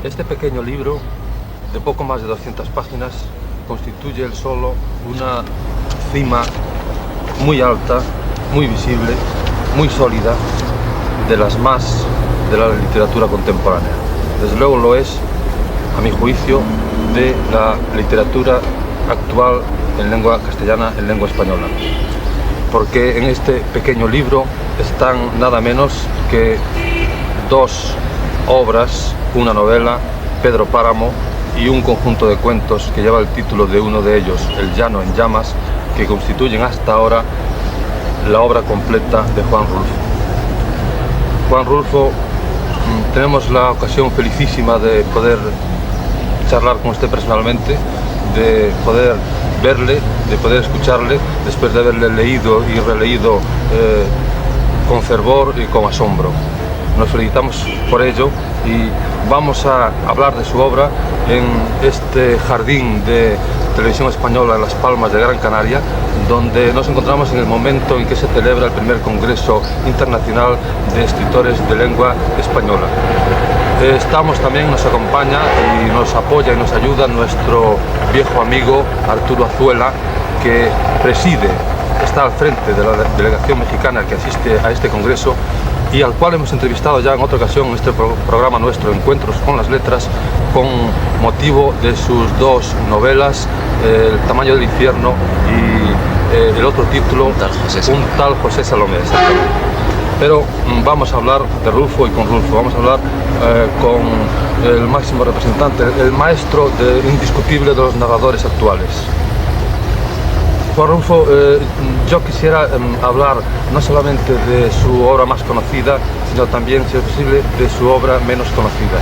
Este pequeño libro, de poco más de 200 páginas, constituye él solo una cima muy alta, muy visible, muy sólida, de las más de la literatura contemporánea. Desde luego lo es, a mi juicio, de la literatura actual en lengua castellana, en lengua española. Porque en este pequeño libro están nada menos que dos obras, una novela, Pedro Páramo, y un conjunto de cuentos que lleva el título de uno de ellos, El Llano en Llamas, que constituyen hasta ahora la obra completa de Juan Rulfo. Juan Rulfo, tenemos la ocasión felicísima de poder charlar con usted personalmente, de poder verle, de poder escucharle, después de haberle leído y releído con fervor y con asombro. Nos felicitamos por ello y vamos a hablar de su obra en este jardín de Televisión Española en Las Palmas de Gran Canaria, donde nos encontramos en el momento en que se celebra el primer Congreso Internacional de Escritores de Lengua Española. Nos acompaña y nos apoya y nos ayuda nuestro viejo amigo Arturo Azuela, que está al frente de la delegación mexicana que asiste a este congreso y al cual hemos entrevistado ya en otra ocasión en este programa nuestro, Encuentros con las Letras, con motivo de sus dos novelas, El tamaño del infierno y el otro título, Un tal José Salomé. Pero vamos a hablar de Rulfo y con Rulfo, vamos a hablar con el máximo representante, el maestro indiscutible de los narradores actuales. Juan Rulfo, yo quisiera hablar no solamente de su obra más conocida, sino también, si es posible, de su obra menos conocida.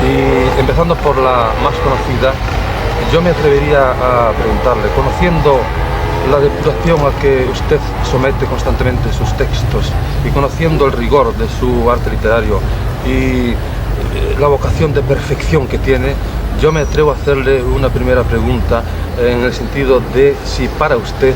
Y empezando por la más conocida, yo me atrevería a preguntarle, conociendo la depuración a que usted somete constantemente sus textos y conociendo el rigor de su arte literario y la vocación de perfección que tiene, yo me atrevo a hacerle una primera pregunta en el sentido de si para usted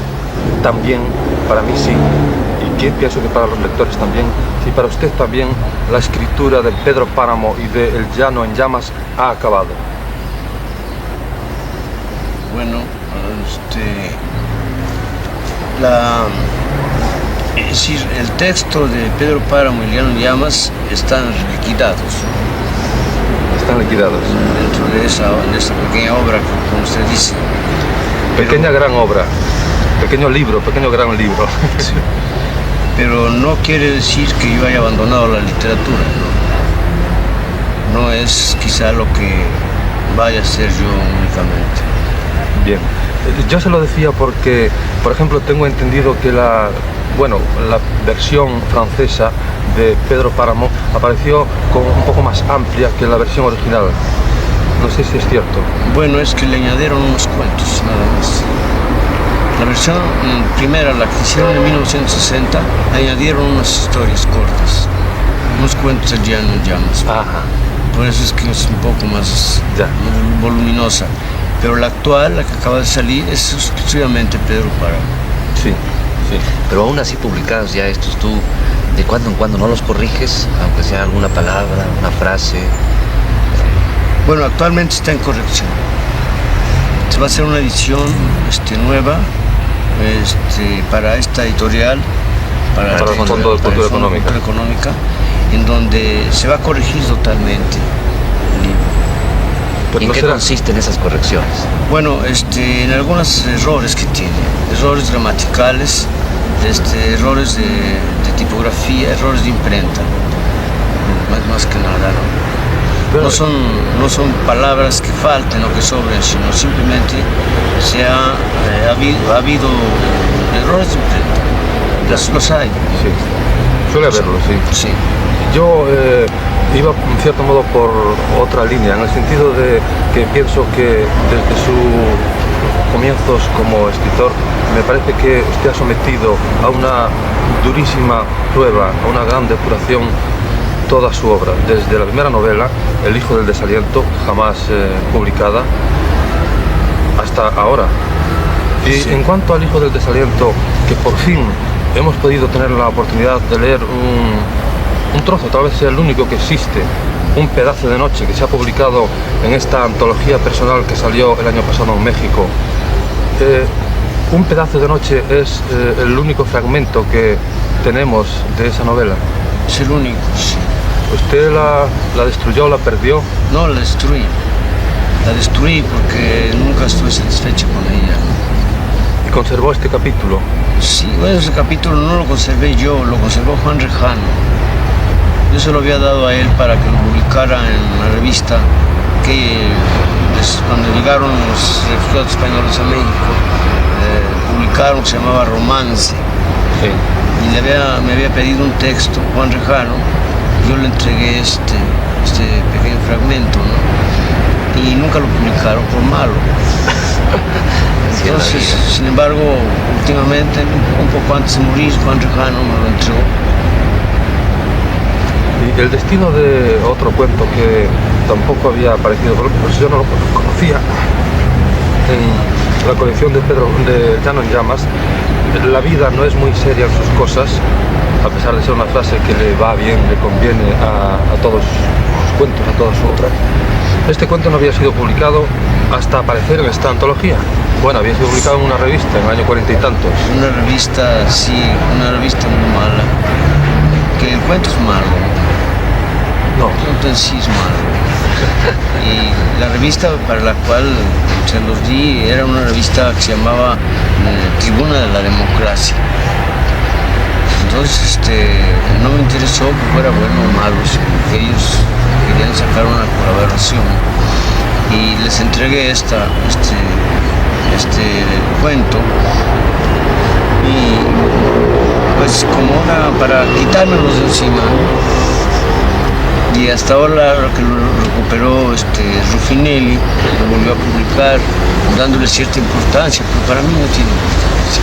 también, para mí sí, y que pienso que para los lectores también, si para usted también la escritura de Pedro Páramo y de El Llano en Llamas ha acabado. Bueno, es decir, el texto de Pedro Páramo y El Llano en Llamas están liquidados. Están liquidados. Dentro de esa pequeña obra, como usted dice. Pequeña gran obra, pequeño libro, pequeño gran libro. Sí. Pero no quiere decir que yo haya abandonado la literatura, ¿no? No es quizá lo que vaya a ser yo únicamente. Bien, yo se lo decía porque, por ejemplo, tengo entendido que la versión francesa de Pedro Páramo apareció un poco más amplia que la versión original. No sé si es cierto. Bueno, es que le añadieron unos cuentos, nada más. La versión primera, la que hicieron en 1960, añadieron unas historias cortas, unos cuentos del Llano en Llamas. Ajá. Por eso es que es un poco más voluminosa. Pero la actual, la que acaba de salir, es exclusivamente Pedro Páramo. Sí, sí. Pero aún así publicados ya estos, tú de cuando en cuando no los corriges, aunque sea alguna palabra, una frase. Bueno, actualmente está en corrección. Se va a hacer una edición nueva para esta editorial, para el Fondo de Cultura Económica, en donde se va a corregir totalmente el libro. ¿En qué consisten esas correcciones? Bueno, en algunos errores que tiene, errores gramaticales, errores de tipografía, errores de imprenta, más que nada, ¿no? No son palabras que falten o que sobren, sino simplemente ha habido errores de imprenta. Los hay. Sí, suele haberlo, sí. Sí. Yo iba en cierto modo por otra línea, en el sentido de que pienso que desde sus comienzos como escritor me parece que usted ha sometido a una durísima prueba, a una gran depuración toda su obra, desde la primera novela, El hijo del desaliento, jamás publicada, hasta ahora. Y sí. En cuanto al hijo del desaliento, que por fin hemos podido tener la oportunidad de leer un trozo, tal vez sea el único que existe, un pedazo de noche que se ha publicado en esta antología personal que salió el año pasado en México. Un pedazo de noche es el único fragmento que tenemos de esa novela. Es el único, sí. ¿Usted la destruyó, la perdió? No, la destruí. La destruí porque nunca estuve satisfecho con ella. ¿Y conservó este capítulo? Sí, bueno, ese capítulo no lo conservé yo, lo conservó Juan Rejano. Yo se lo había dado a él para que lo publicara en una revista que cuando llegaron los refugiados españoles a México, publicaron, que se llamaba Romance. Sí. Y me había pedido un texto, Juan Rejano, yo le entregué este pequeño fragmento, ¿no? Y nunca lo publicaron por malo. Entonces, sin embargo, últimamente, un poco antes de morir, Juan Rejano me lo entregó. Y el destino de otro cuento que tampoco había aparecido, pues yo no lo conocía, en la colección de Llano en Llamas. La vida no es muy seria en sus cosas, a pesar de ser una frase que le va bien, le conviene a todos sus cuentos, a toda su obra. Este cuento no había sido publicado hasta aparecer en esta antología. Bueno, había sido publicado en una revista en el año 40 y tantos. Una revista, sí, una revista muy mala. Que el cuento es malo. No. El cuento en sí es malo. Y la revista para la cual se los di era una revista que se llamaba Tribuna de la Democracia. Entonces, no me interesó que fuera bueno o malo, sino que ellos querían sacar una colaboración. Y les entregué este cuento. Y pues como para quitármelos de encima. Y hasta ahora lo que lo recuperó Ruffinelli, lo volvió a publicar, dándole cierta importancia, pero para mí no tiene importancia.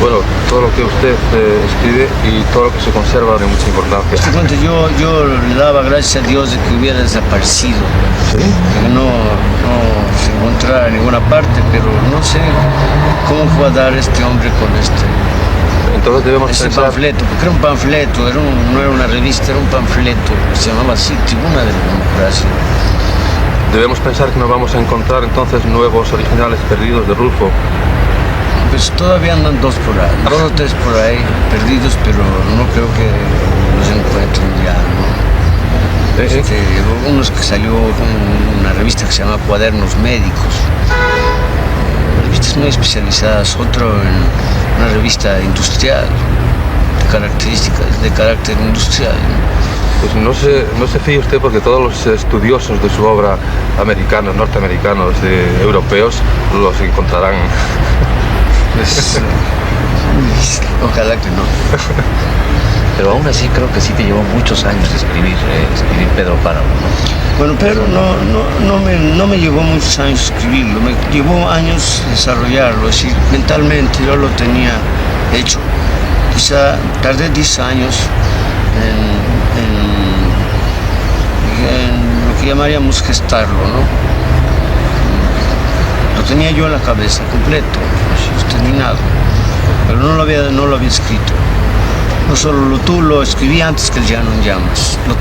Bueno, todo lo que usted escribe y todo lo que se conserva tiene mucha importancia. Este cuento yo le daba gracias a Dios de que hubiera desaparecido. ¿Sí? Que no se encontrara en ninguna parte, pero no sé cómo fue a dar este hombre con Entonces debemos ese pensar... panfleto, porque era un panfleto, no era una revista, era un panfleto, se llamaba así, Tribuna de la Democracia. Debemos pensar que nos vamos a encontrar entonces nuevos originales perdidos de Rulfo. Pues todavía andan dos o tres por ahí perdidos, pero no creo que los encuentren ya, ¿no? Unos que salió en una revista que se llama Cuadernos Médicos, revistas muy especializadas, otro en una revista industrial, de carácter industrial. Pues no se fíe usted, porque todos los estudiosos de su obra, americanos, norteamericanos, europeos, los encontrarán. Ojalá que no. Pero aún así creo que sí te llevó muchos años escribir Pedro Páramo, ¿no? Bueno, Pedro no me llevó muchos años escribirlo, me llevó años desarrollarlo, es decir, mentalmente yo lo tenía hecho. Quizá tardé 10 años en lo que llamaríamos gestarlo, ¿no? Lo tenía yo en la cabeza, completo, terminado, pero no lo había escrito. No solo lo escribí antes que el Llano en Llamas. No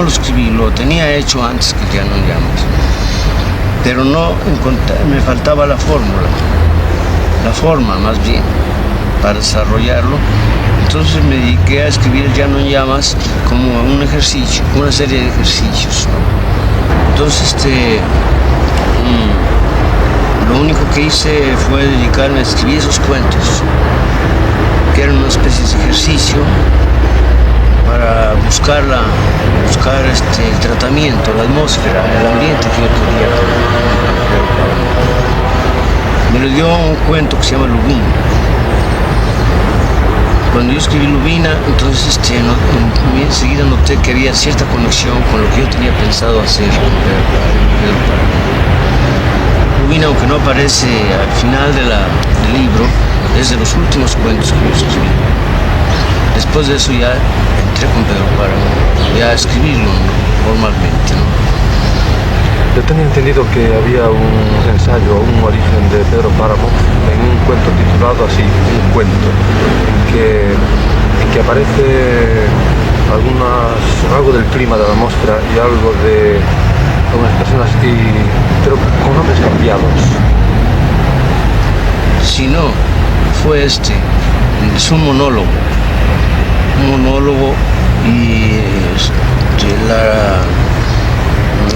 lo escribí, lo tenía hecho antes que el Llano en Llamas. Pero me faltaba la forma más bien, para desarrollarlo. Entonces me dediqué a escribir el Llano en Llamas como un ejercicio, una serie de ejercicios, ¿no? Entonces lo único que hice fue dedicarme a escribir esos cuentos, que eran una especie de ejercicio para buscar el tratamiento, la atmósfera, el ambiente que yo quería. Me lo dio un cuento que se llama Lubina. Cuando yo escribí Lubina, entonces enseguida noté que había cierta conexión con lo que yo tenía pensado hacer con Pedro Páramo. Lubina, aunque no aparece al final del libro, es de los últimos cuentos que yo escribí. Después de eso ya entré con Pedro Páramo, ya a escribirlo, ¿no? Formalmente, ¿no? Yo tenía entendido que había un ensayo, un origen de Pedro Páramo en un cuento titulado así, un cuento, en que aparece algo del clima de la atmósfera y algo de algunas personas, pero con nombres cambiados. Si no, fue es un monólogo. Un monólogo y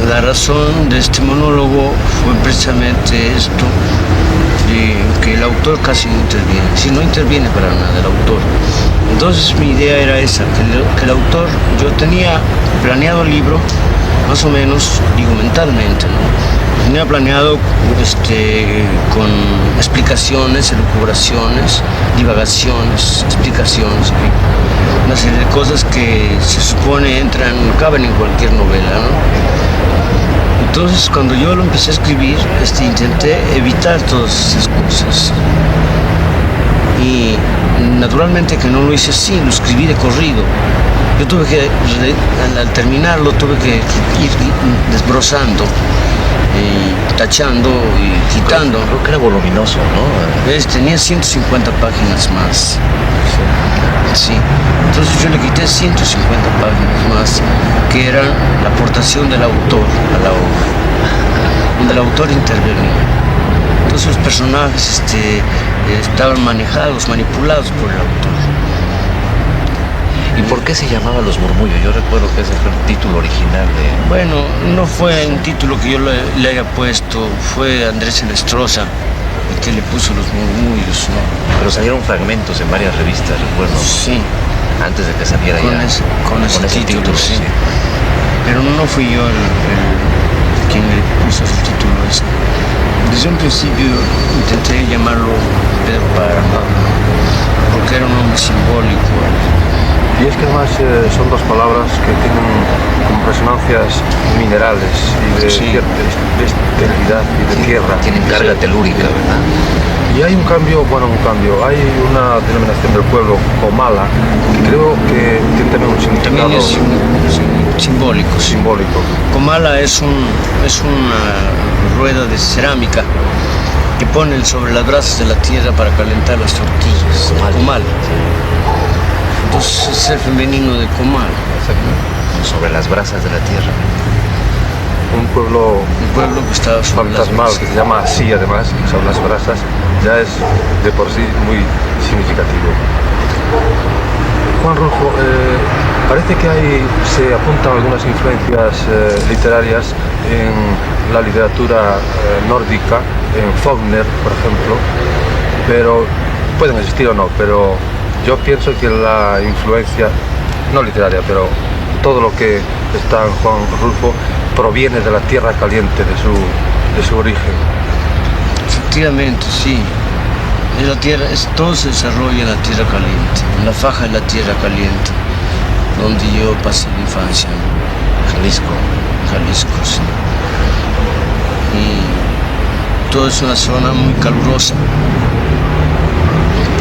la razón de este monólogo fue precisamente esto, de que el autor casi no interviene, si no interviene para nada el autor. Entonces mi idea era esa, que el autor, yo tenía planeado el libro, más o menos, digo mentalmente, ¿no? Tenía planeado con explicaciones, elucubraciones, divagaciones, explicaciones, una serie de cosas que se supone caben en cualquier novela, ¿no? Entonces cuando yo lo empecé a escribir, intenté evitar todas esas cosas. Y naturalmente que no lo hice así, lo escribí de corrido. Yo tuve que, al terminarlo, tuve que ir desbrozando, y tachando y quitando. Creo que era voluminoso, ¿no? Tenía 150 páginas más. Sí. Entonces yo le quité 150 páginas más, que eran la aportación del autor a la obra, donde el autor intervenía. Entonces los personajes estaban manipulados por el autor. ¿Y por qué se llamaba Los Murmullos? Yo recuerdo que ese fue el título original de... Bueno, no fue un título que yo le haya puesto, fue Andrés Enestrosa el que le puso Los Murmullos, ¿no? Pero salieron fragmentos en varias revistas, recuerdo. Sí. Antes de que saliera con ya. Con ese título, sí. Sí. Pero no fui yo quien le puso ese título. Desde un principio intenté llamarlo Pedro Páramo, porque era un nombre simbólico. Y es que además son dos palabras que tienen como resonancias minerales y de Sí. cierta esterilidad y de tierra. Tienen carga telúrica, ¿verdad? Y hay hay una denominación del pueblo, Comala, que creo que tiene también un significado También es simbólico. Sí. simbólico. Comala es una rueda de cerámica que ponen sobre las brasas de la tierra para calentar las tortillas. Comal. Entonces es el femenino de Comal. Sobre las brasas de la tierra. Un pueblo Un pueblo que estaba sobre las fantasmal brasas. que se llama así, además, sobre las brasas, ya es de por sí muy significativo. Juan Rulfo, parece que se apuntan algunas influencias literarias en la literatura nórdica, en Faulkner, por ejemplo, pero pueden existir o no, pero yo pienso que la influencia, no literaria, pero todo lo que está en Juan Rulfo proviene de la tierra caliente, de su origen. Efectivamente, sí. Todo se desarrolla en la tierra caliente, en la faja de la tierra caliente, donde yo pasé mi infancia, ¿no? Jalisco. Jalisco, sí. Y todo es una zona muy calurosa,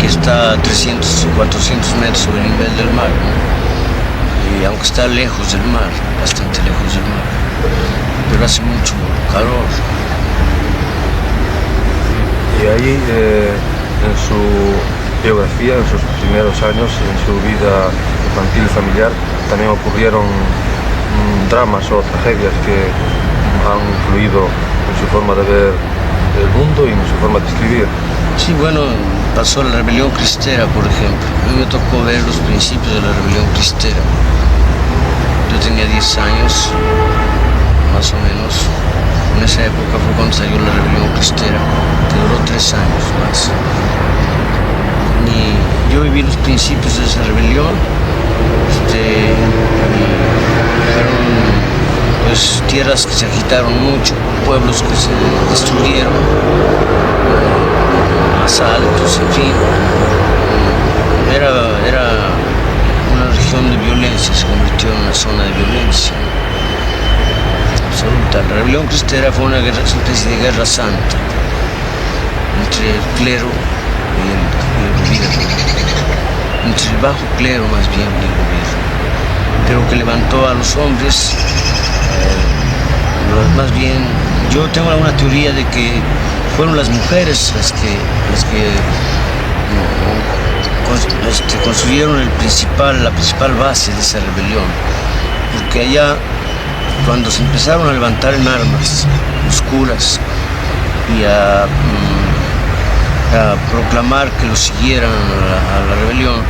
que está a 300 o 400 metros sobre el nivel del mar, ¿no? Y aunque está lejos del mar, bastante lejos del mar, pero hace mucho calor. Y ahí, en su biografía, en sus primeros años, en su vida infantil y familiar, también ocurrieron dramas o tragedias que han influido en su forma de ver el mundo y en su forma de escribir. Sí, bueno, pasó la rebelión cristera, por ejemplo. A mí me tocó ver los principios de la rebelión cristera. Yo tenía 10 años, más o menos. En esa época fue cuando salió la rebelión cristera, que duró 3 años más. Y yo viví los principios de esa rebelión. Fueron pues tierras que se agitaron mucho, pueblos que se destruyeron, asaltos, en fin. Era una región de violencia, se convirtió en una zona de violencia absoluta. La rebelión cristera fue una especie de guerra santa entre el clero y el gobierno, entre el bajo clero más bien y el gobierno, pero que levantó a los hombres, más bien, yo tengo una teoría de que fueron las mujeres las que construyeron la principal base de esa rebelión, porque allá, cuando se empezaron a levantar en armas los curas y a proclamar que los siguieran a la rebelión,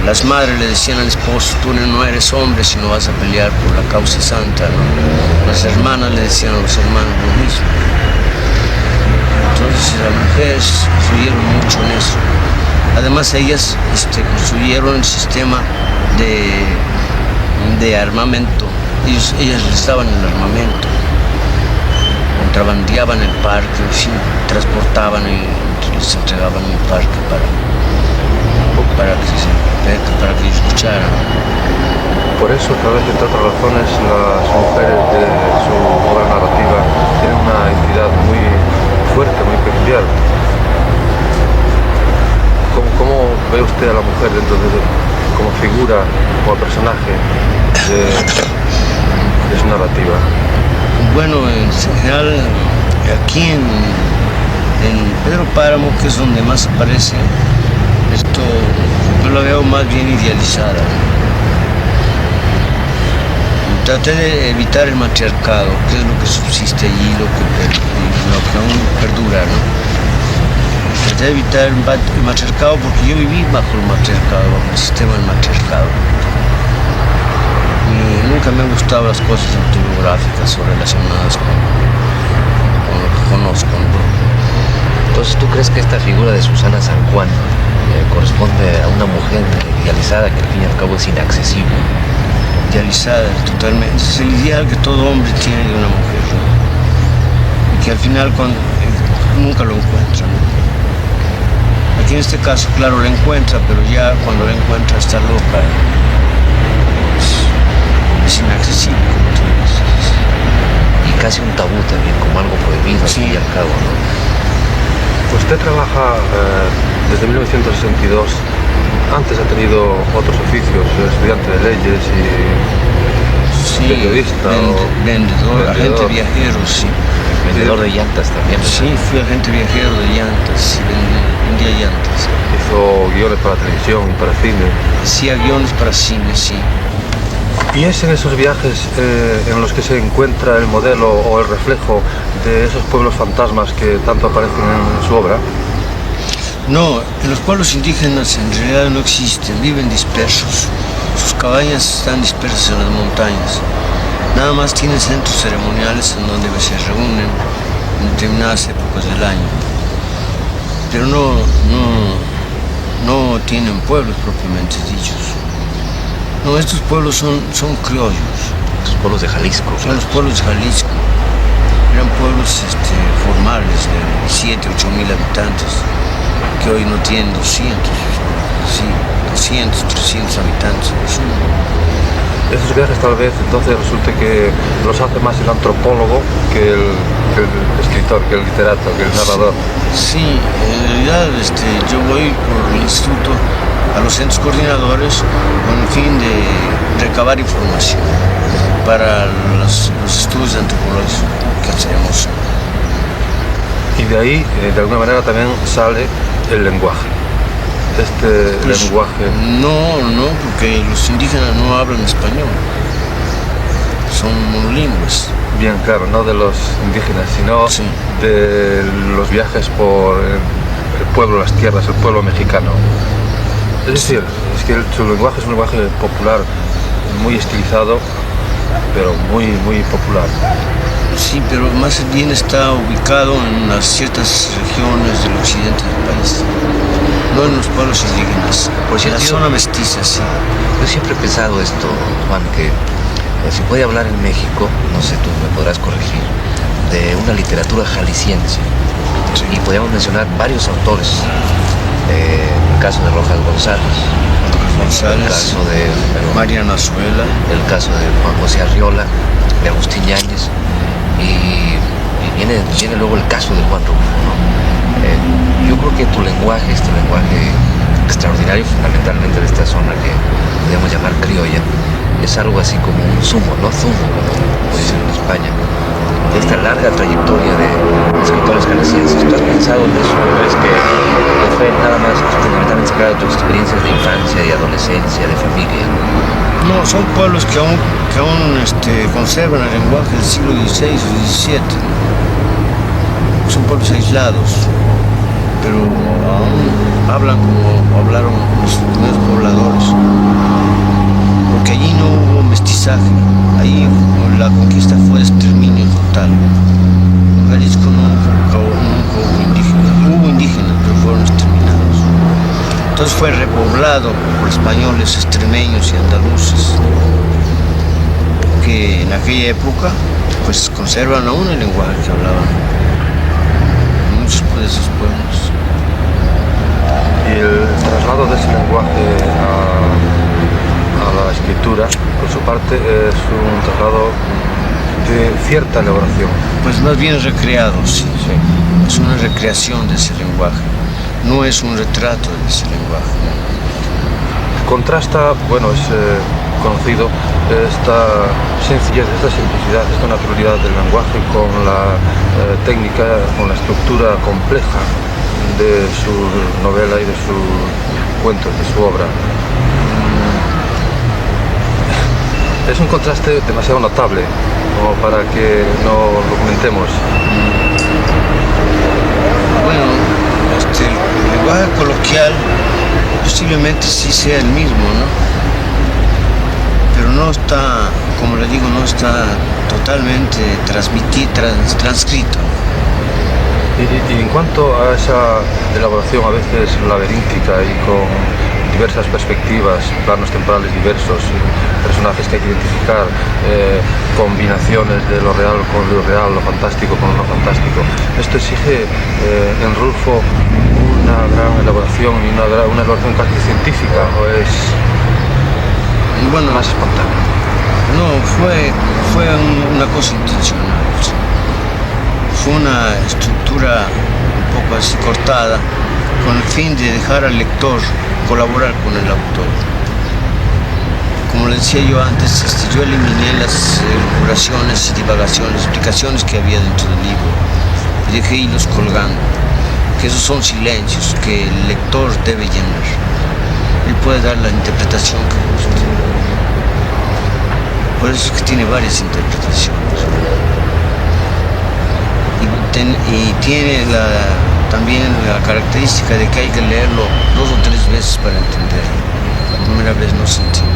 las madres le decían al esposo: tú no eres hombre si no vas a pelear por la causa santa, ¿no? Las hermanas le decían a los hermanos lo mismo. Entonces las mujeres influyeron mucho en eso. Además ellas construyeron el sistema de armamento. Ellas les daban el armamento, contrabandeaban el parque, en fin, transportaban y les entregaban el parque para que ellos lucharan. Por eso, tal vez, entre otras razones, las mujeres de su obra narrativa tienen una identidad muy fuerte, muy peculiar. ¿Cómo ve usted a la mujer como figura, como personaje de su narrativa? Bueno, en general, aquí en Pedro Páramo, que es donde más aparece, yo la veo más bien idealizada. Traté de evitar el matriarcado, que es lo que subsiste allí, lo que aún perdura, ¿no? Traté de evitar el matriarcado porque yo viví bajo el matriarcado, bajo el sistema del matriarcado. Y nunca me han gustado las cosas autobiográficas o relacionadas con lo que conozco, ¿no? Entonces, ¿tú crees que esta figura de Susana San Juan corresponde a una mujer idealizada que al fin y al cabo es inaccesible? Idealizada totalmente. Es el ideal que todo hombre tiene de una mujer, ¿no? Y que al final nunca lo encuentra, ¿no? Aquí en este caso, claro, la encuentra, pero ya cuando la encuentra está loca. Es inaccesible, como tú dices. Y casi un tabú también, como algo prohibido, Sí. al fin y al cabo, ¿no? Usted trabaja desde 1962. Antes ha tenido otros oficios, estudiante de leyes y periodista vendedor, agente viajero, sí. Vendedor de llantas también, ¿no? Sí, fui agente viajero de llantas, vendía llantas. hizo guiones para televisión y para cine. Hacía guiones para cine, sí. ¿Y es en esos viajes en los que se encuentra el modelo o el reflejo de esos pueblos fantasmas que tanto aparecen en su obra? No, en los pueblos indígenas en realidad no existen, viven dispersos. Sus cabañas están dispersas en las montañas. Nada más tienen centros ceremoniales en donde se reúnen en determinadas épocas del año. Pero no tienen pueblos propiamente dichos. No, estos pueblos son criollos. Los pueblos de Jalisco. Son los pueblos de Jalisco. Eran pueblos formales de 7, 8 mil habitantes, que hoy no tienen 200, 300 habitantes. Esos viajes tal vez entonces resulte que los hace más el antropólogo que el escritor, que el literato, que el narrador. Sí, en realidad yo voy por el instituto a los centros coordinadores con el fin de recabar información para los estudios de antropología que hacemos. Y de ahí, de alguna manera, también sale el lenguaje. Lenguaje. No, porque los indígenas no hablan español. Son monolingües. Bien, claro, no de los indígenas, sino Sí. de los viajes por el pueblo, las tierras, el pueblo mexicano. Es decir, es que su lenguaje es un lenguaje popular, muy estilizado, pero muy, muy popular. Sí, pero más bien está ubicado en las ciertas regiones del occidente del país, no en los pueblos indígenas. Por cierto, la zona mestiza, sí. Yo siempre he pensado esto, Juan, que se puede hablar en México, no sé, tú me podrás corregir, de una literatura jalisciense. Sí. Y podríamos mencionar varios autores. El caso de Rojas González, el caso de Mariana Azuela, el caso de Juan José Arriola, de Agustín Yáñez, y viene luego el caso de Juan Rulfo, ¿no? Yo creo que tu lenguaje, este lenguaje extraordinario, fundamentalmente de esta zona que podríamos llamar criolla, es algo así como un zumo, ¿no? Zumo, como dicen en España. de esta larga trayectoria de escritores jaliscienses. ¿Tú has pensado en eso? ¿Crees que fue nada más fundamentalmente sacar de tus experiencias de infancia, de adolescencia, de familia? No, son pueblos que aún conservan el lenguaje del siglo XVI o XVII. Son pueblos aislados, pero aún hablan como hablaron los primeros pobladores. Porque allí no hubo mestizaje, ahí la conquista fue exterminio total. En Jalisco nunca hubo indígenas, hubo indígenas, pero fueron exterminados. Entonces fue repoblado por españoles, extremeños y andaluces, que en aquella época pues conservan aún el lenguaje que hablaban muchos de esos pueblos. Y el traslado de ese lenguaje a la escritura, por su parte, es un traslado de cierta elaboración. Pues más bien recreado, sí. Es una recreación de ese lenguaje, no es un retrato de ese lenguaje. Contrasta, bueno, es conocido esta sencillez, esta simplicidad, esta naturalidad del lenguaje con la técnica, con la estructura compleja de su novela y de sus cuentos, de su obra. Es un contraste demasiado notable como para que no lo comentemos. Bueno, el lenguaje coloquial posiblemente sí sea el mismo, ¿no? Pero no está, como le digo, no está totalmente transcrito. Y en cuanto a esa elaboración a veces laberíntica y con diversas perspectivas, planos temporales diversos, personajes que hay que identificar, combinaciones de lo real con lo irreal, lo fantástico con lo no fantástico, esto exige en Rulfo una gran elaboración y una elaboración casi científica, o es más espontáneo. No, fue una cosa intencional. Fue una estructura un poco así cortada con el fin de dejar al lector colaborar con el autor. Como le decía yo antes, yo eliminé las elucubraciones y divagaciones, explicaciones que había dentro del libro y dejé hilos colgando, que esos son silencios que el lector debe llenar. Él puede dar la interpretación que guste. Por eso es que tiene varias interpretaciones. Y tiene también la característica de que hay que leerlo 2 o 3 veces para entenderlo. La primera vez no se entiende.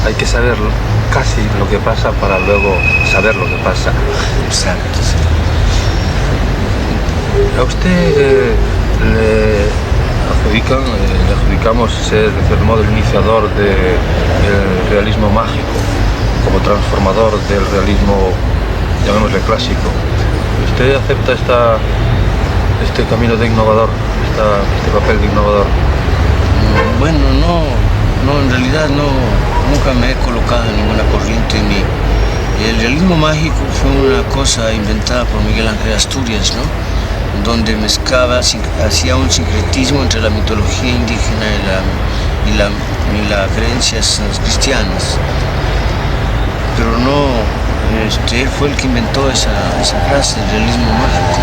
Hay que saber casi lo que pasa para luego saber lo que pasa. Exacto. Sí. A usted le adjudicamos ser, de cierto modo, el iniciador del realismo mágico, como transformador del realismo, llamémosle clásico. ¿Usted acepta este camino de innovador, este papel de innovador? Bueno, no, en realidad nunca me he colocado en ninguna corriente ni... El realismo mágico fue una cosa inventada por Miguel Ángel Asturias, ¿no? Donde mezclaba, hacía un sincretismo entre la mitología indígena y las creencias cristianas. Pero no... él fue el que inventó esa frase, el realismo mágico.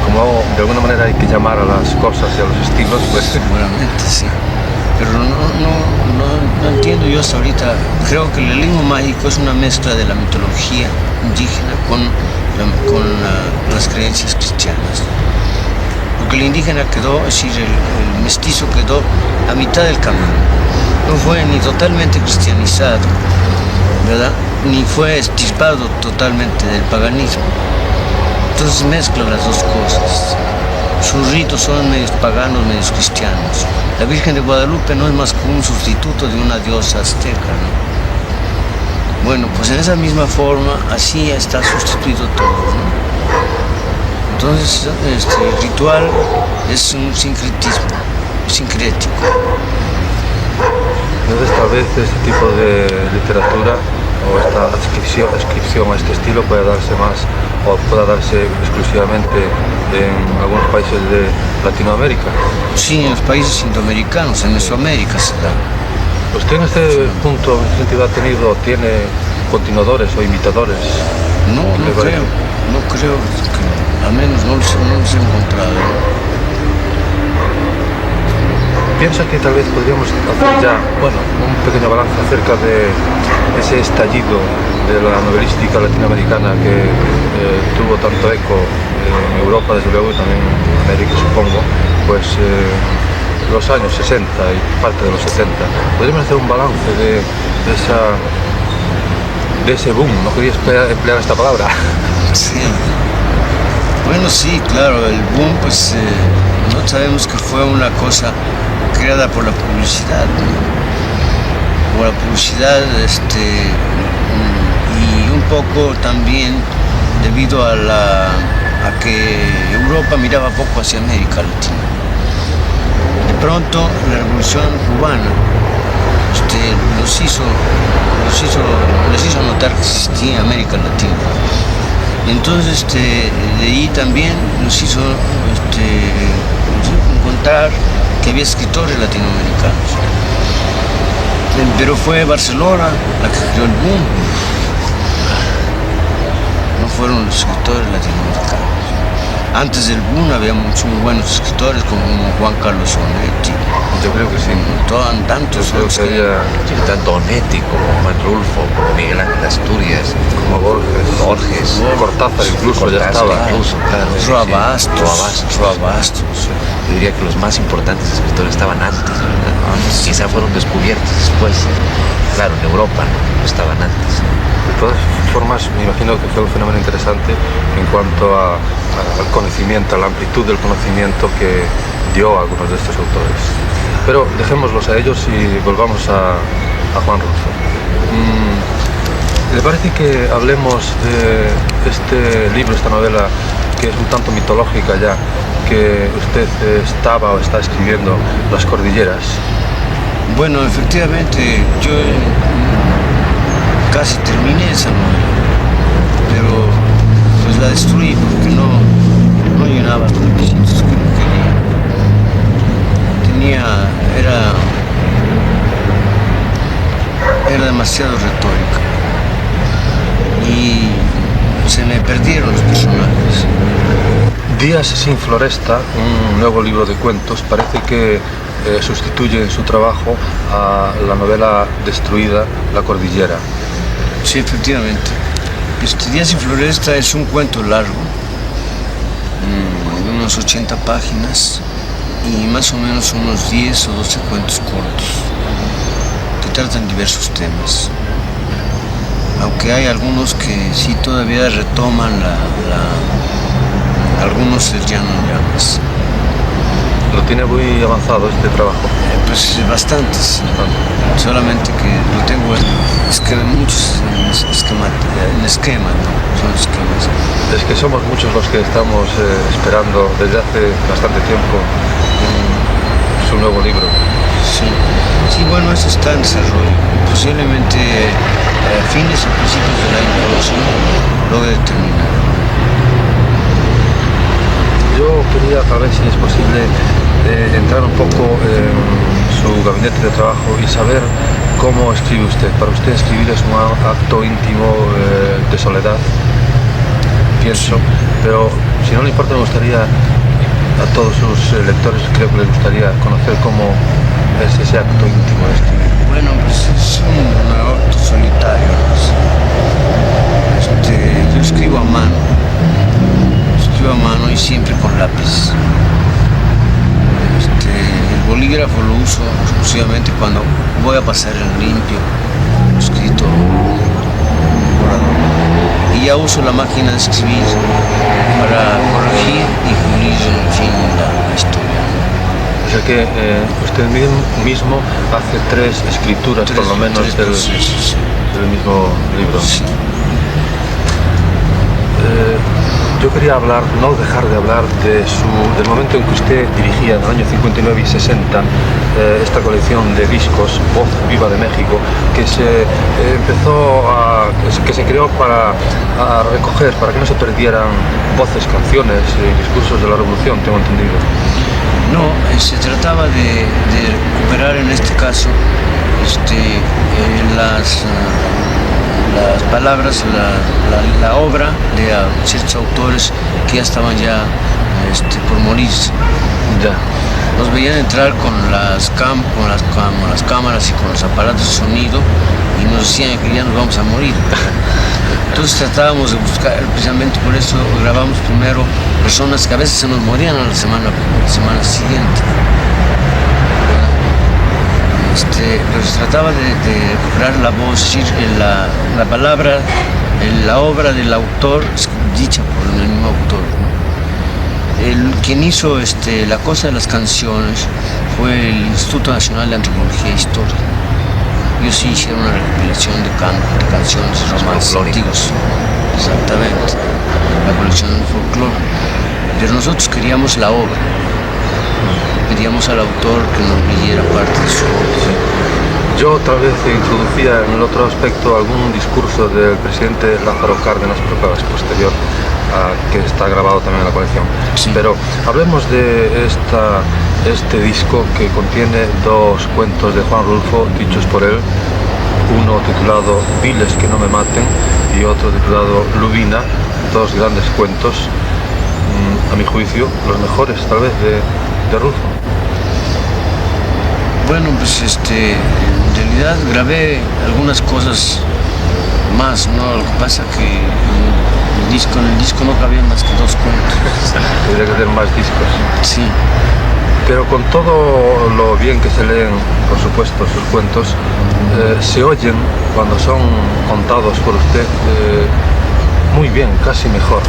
Como de alguna manera hay que llamar a las cosas y a los estilos, pues... Seguramente, sí. Pero no entiendo yo hasta ahorita. Creo que el realismo mágico es una mezcla de la mitología indígena con las creencias cristianas. Porque el indígena quedó, es decir, el mestizo quedó a mitad del camino. No fue ni totalmente cristianizado, ¿verdad? Ni fue extirpado totalmente del paganismo. Entonces mezcla las dos cosas. Sus ritos son medios paganos, medios cristianos. La Virgen de Guadalupe no es más que un sustituto de una diosa azteca, ¿no? Bueno, pues en esa misma forma, así está sustituido todo, ¿no? Entonces, el ritual es un sincretismo, sincrético. Entonces, tal vez este tipo de literatura o esta adscripción a este estilo pueda darse más o pueda darse exclusivamente en algunos países de Latinoamérica. Sí, en los países indoamericanos, en Mesoamérica se da. ¿Usted en este punto, en este sentido, tiene continuadores o imitadores? No, ¿Le parece? no creo, al menos no los he encontrado. ¿Piensa que tal vez podríamos hacer ya, bueno, un pequeño balance acerca de ese estallido de la novelística latinoamericana que tuvo tanto eco en Europa, desde luego, y también en América, supongo, pues los años 60 y parte de los 70? ¿Podríamos hacer un balance de ese boom? No quería emplear esta palabra. Sí. Bueno, sí, claro, el boom, pues no sabemos que fue una cosa creada por la publicidad, ¿no? Por la publicidad, y un poco también debido a que Europa miraba poco hacia América Latina. De pronto la revolución cubana les hizo notar que existía América Latina. Entonces de ahí también nos hizo encontrar que había escritores latinoamericanos. Pero fue Barcelona la que creó el boom. No fueron los escritores latinoamericanos. Antes del boom había muchos muy buenos escritores como Juan Carlos Onetti. Yo creo que sí. Tantos. Yo creo que había Tanto Onetti como Juan Rulfo, como Miguel Ángel Asturias, como Borges, Cortázar incluso ya estaba. Incluso, claro. Roa Bastos. Yo diría que los más importantes escritores estaban antes, ¿verdad? Quizá fueron descubiertos después. Claro, en Europa no estaban antes. De todas formas, me imagino que fue un fenómeno interesante en cuanto al conocimiento, a la amplitud del conocimiento que dio a algunos de estos autores. Pero dejémoslos a ellos y volvamos a Juan Rulfo. ¿Le parece que hablemos de este libro, esta novela, que es un tanto mitológica ya, que usted estaba o está escribiendo, Las Cordilleras? Bueno, efectivamente, yo casi terminé esa novela, pero pues la destruí porque no llenaba los requisitos que quería. Era demasiado retórica y se me perdieron los personajes. Días sin floresta, un nuevo libro de cuentos, parece que sustituye en su trabajo a la novela destruida, La Cordillera. Sí, efectivamente. Días sin floresta es un cuento largo, de unas 80 páginas y más o menos unos 10 o 12 cuentos cortos que tratan diversos temas. Aunque hay algunos que sí todavía retoman algunos ya no llamas. ¿Lo tiene muy avanzado este trabajo? Pues bastantes, solamente que lo tengo muchos en esquema, ¿no? Son esquemas. Es que somos muchos los que estamos esperando desde hace bastante tiempo su nuevo libro. Sí, bueno, eso está en desarrollo. Posiblemente a fines o principios del año próximo logre terminar. Yo quería, tal vez si es posible, entrar un poco en su gabinete de trabajo y saber cómo escribe usted. Para usted escribir es un acto íntimo de soledad, pienso, pero si no le importa, me gustaría a todos sus lectores, creo que les gustaría conocer cómo es ese acto íntimo de escribir. Bueno, pues es un acto solitario. Yo escribo a mano y siempre con lápiz. El bolígrafo lo uso exclusivamente cuando voy a pasar en limpio, escrito borrador. Y ya uso la máquina de escribir para corregir y pulir, en fin, la historia. O sea que usted mismo hace 3 escrituras, por lo menos, del mismo libro. Sí. Yo quería no dejar de hablar del momento en que usted dirigía, en el año 59 y 60, esta colección de discos, Voz Viva de México, que se creó para recoger, para que no se perdieran voces, canciones y discursos de la revolución, tengo entendido. No, se trataba de recuperar en este caso las palabras, la obra de ciertos autores que ya estaban por morirse. Ya. Nos veían entrar con las cámaras y con los aparatos de sonido y nos decían que ya nos vamos a morir. Entonces tratábamos de buscar, precisamente por eso grabamos primero personas que a veces se nos morían a la semana siguiente. Pero se trataba de recuperar la voz, es decir, la palabra, la obra del autor dicha por el mismo autor, ¿no? Quien hizo la cosa de las canciones fue el Instituto Nacional de Antropología e Historia. Ellos sí hicieron una recopilación de canciones y romances antiguos. Exactamente, la colección del folclore. Pero nosotros queríamos la obra. Pedíamos al autor que nos leyera parte de su obra. Yo otra vez introducía en el otro aspecto algún discurso del presidente Lázaro Cárdenas, pero claro, es posterior a que está grabado también en la colección. Sí. Pero hablemos de este disco que contiene dos cuentos de Juan Rulfo dichos por él, uno titulado Viles que no me maten y otro titulado Lubina, dos grandes cuentos, a mi juicio, los mejores tal vez de Rulfo. Bueno, pues en realidad grabé algunas cosas más, ¿no? Lo que pasa que en el disco no cabían más que dos cuentos. Tendría que tener más discos. Sí. Pero con todo lo bien que se leen, por supuesto, sus cuentos, se oyen cuando son contados por usted muy bien, casi mejor.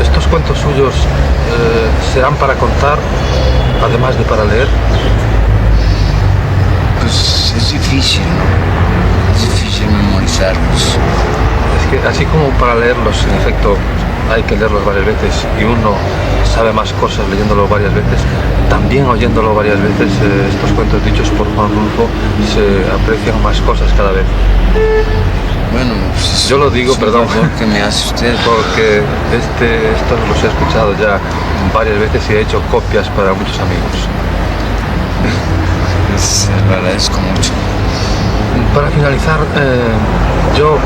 ¿Estos cuentos suyos serán para contar, además de para leer? Pues es difícil, ¿no? Es difícil memorizarlos. Es que así como para leerlos, en efecto, hay que leerlos varias veces y uno sabe más cosas leyéndolo varias veces, también oyéndolo varias veces, estos cuentos dichos por Juan Rulfo se aprecian más cosas cada vez. Bueno, pues yo lo digo, perdón, que me hace usted, porque estos los he escuchado ya varias veces y he hecho copias para muchos amigos. Lo agradezco mucho. Para finalizar, yo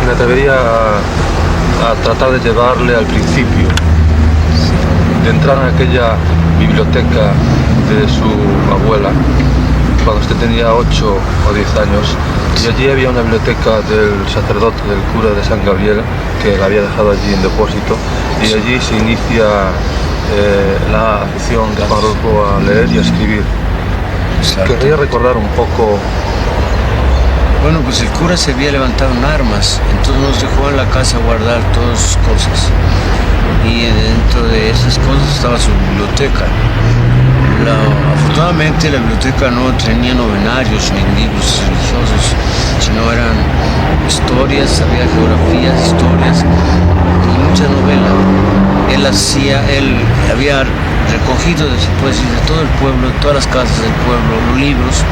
me atrevería a tratar de llevarle al principio, de entrar en aquella biblioteca de su abuela, cuando usted tenía 8 o 10 años, y allí había una biblioteca del sacerdote, del cura de San Gabriel, que la había dejado allí en depósito, y allí se inicia la afición de Juan Rulfo a leer y a escribir. Exacto. Querría recordar un poco. Bueno, pues el cura se había levantado en armas, entonces nos dejó en la casa guardar todas sus cosas. Y dentro de esas cosas estaba su biblioteca. Afortunadamente la biblioteca no tenía novenarios ni libros religiosos, sino eran historias, había geografías, historias y mucha novela. Él había recogido, se puede decir, de todo el pueblo, de todas las casas del pueblo, los libros,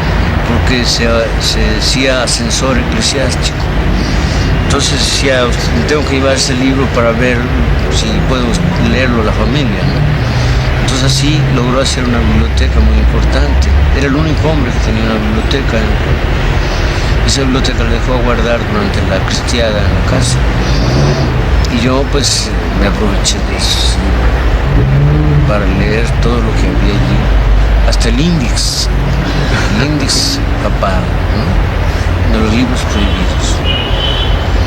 porque se decía ascensor eclesiástico. Entonces decía, tengo que llevar ese libro para ver si puedo leerlo la familia, ¿no? Entonces así logró hacer una biblioteca muy importante. Era el único hombre que tenía una biblioteca en el pueblo. Esa biblioteca la dejó a guardar durante la cristiada en la casa. Y yo pues me aproveché de eso, ¿sí? Para leer todo lo que había allí, hasta el índice papal, ¿no? De los libros prohibidos.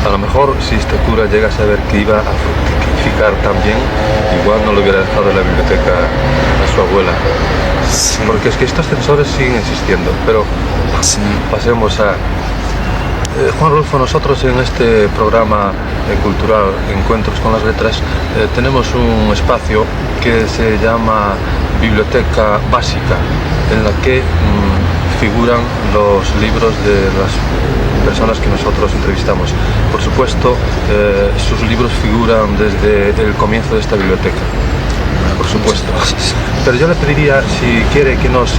A lo mejor si este cura llega a saber que iba a fructificar también, igual no le hubiera dejado la biblioteca a su abuela. Sí. Porque es que estos censores siguen existiendo, pero Sí. pasemos a... Juan Rulfo, nosotros en este programa cultural Encuentros con las Letras tenemos un espacio que se llama Biblioteca Básica, en la que figuran los libros de las personas que nosotros entrevistamos. Por supuesto, sus libros figuran desde el comienzo de esta biblioteca, por supuesto. Pero yo le pediría, si quiere, que nos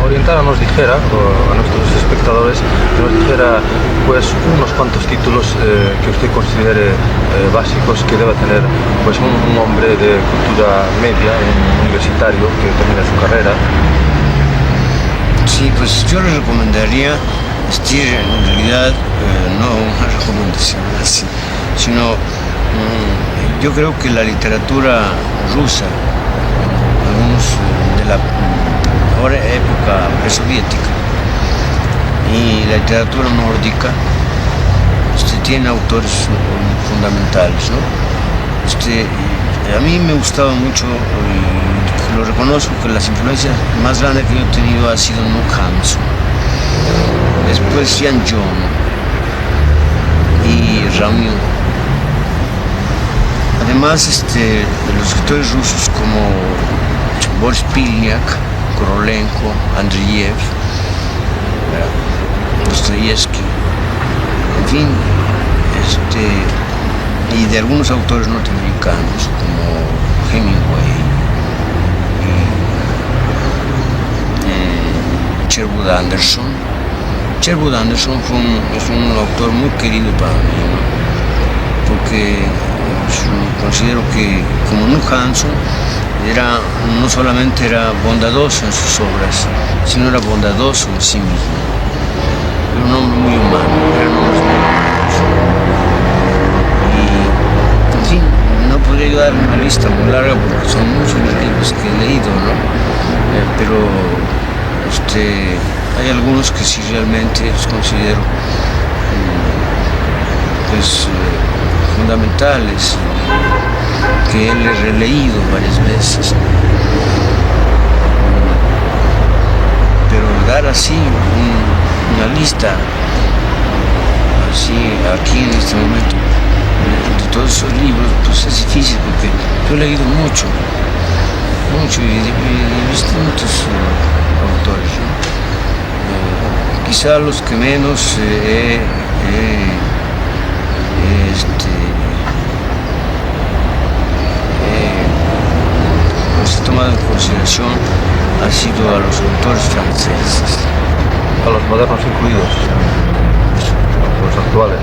orientara, nos dijera, a nuestros espectadores, que nos dijera pues unos cuantos títulos que usted considere básicos que deba tener pues un hombre de cultura media, un universitario que termine su carrera. Sí, pues yo le recomendaría en realidad no una recomendación así, sino yo creo que la literatura rusa, algunos de la ahora época presoviética, y la literatura nórdica, tienen autores fundamentales, ¿no? A mí me gustaba mucho, y lo reconozco, que las influencias más grandes que yo he tenido ha sido Knut Hamsun, después Jan John y Ramin. Además, los escritores rusos como Boris Pilniak, Korolenko, Andreyev, Dostoyevsky, en fin, y de algunos autores norteamericanos como Hemingway y Sherwood Anderson. Sherwood Anderson es un autor muy querido para mí, ¿no? Porque considero que, como Knut Hamsun, no solamente era bondadoso en sus obras, sino era bondadoso en sí mismo. Era un hombre muy humano, era un hombre muy humano. Y, en fin, no podría yo dar una lista muy larga porque son muchos los libros que he leído, ¿no? Pero hay algunos que sí realmente los considero fundamentales, que él he releído varias veces. Pero dar así una lista, así aquí en este momento, de todos esos libros, pues es difícil porque yo he leído mucho y de distintos autores, ¿no? Quizá los que menos he tomado en consideración ha sido a los autores franceses. A los modernos incluidos, los actuales.